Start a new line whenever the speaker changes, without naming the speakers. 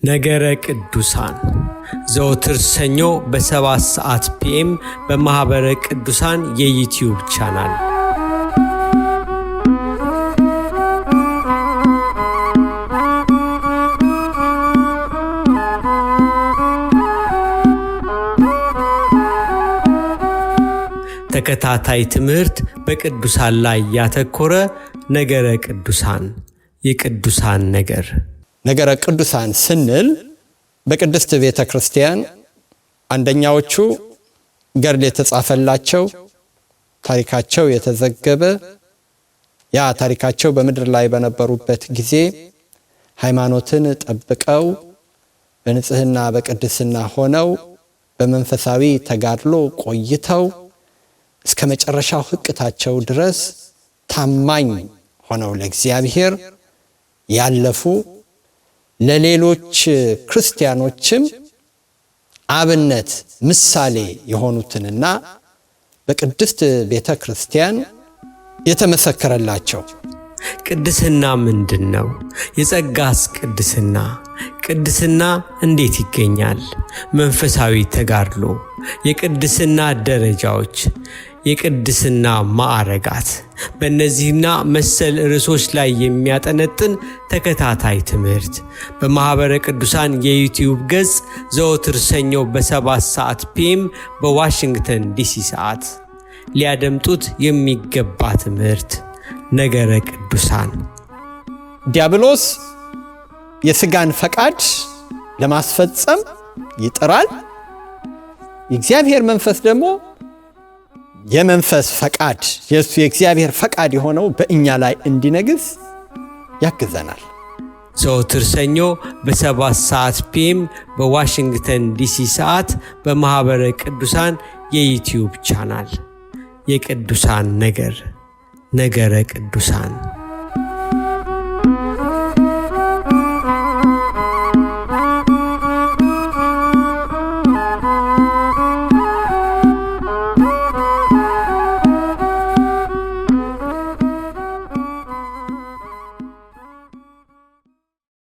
ነገረ ቅዱሳን ዘወትር ሰኞ በ7 ሰዓት ፒኤም በማህበረ ቅዱሳን የዩቲዩብ ቻናል። ተከታታይ ትምህርት በቅዱሳን ላይ ያተኮረ ነገረ ቅዱሳን የቅዱሳን ነገር።
ነገረ ቅዱሳን ስንል በቅድስት ቤተ ክርስቲያን አንደኛዎቹ ገድል የተጻፈላቸው ታሪካቸው የተዘገበ ያ ታሪካቸው በምድር ላይ በነበሩበት ጊዜ ሃይማኖትን ጠብቀው በንጽህና በቅድስና ሆነው በመንፈሳዊ ተጋድሎ ቆይተው እስከ መጨረሻው ህቅታቸው ድረስ ታማኝ ሆነው ለእግዚአብሔር ያለፉ ለሌሎች ክርስቲያኖችም አብነት ምሳሌ የሆኑትንና በቅድስት ቤተ ክርስቲያን የተመሰከረላቸው።
ቅድስና ምንድነው? የጸጋስ ቅድስና? ቅድስና እንዴት ይገኛል? መንፈሳዊ ተጋድሎ፣ የቅድስና ደረጃዎች፣ የቅድስና ማዕረጋት፣ በእነዚህና መሰል ርዕሶች ላይ የሚያጠነጥን ተከታታይ ትምህርት በማህበረ ቅዱሳን የዩቲዩብ ገጽ ዘወትር ሰኞ በ7 ሰዓት ፒኤም በዋሽንግተን ዲሲ ሰዓት ሊያደምጡት የሚገባ ትምህርት ነገረ ቅዱሳን።
ዲያብሎስ የሥጋን ፈቃድ ለማስፈጸም ይጥራል። የእግዚአብሔር መንፈስ ደግሞ የመንፈስ ፈቃድ የሱ የእግዚአብሔር ፈቃድ የሆነው በእኛ ላይ እንዲነግስ ያግዘናል።
ዘወትር ሰኞ በ7 ሰዓት ፒኤም በዋሽንግተን ዲሲ ሰዓት በማህበረ ቅዱሳን የዩቲዩብ ቻናል የቅዱሳን ነገር ነገረ ቅዱሳን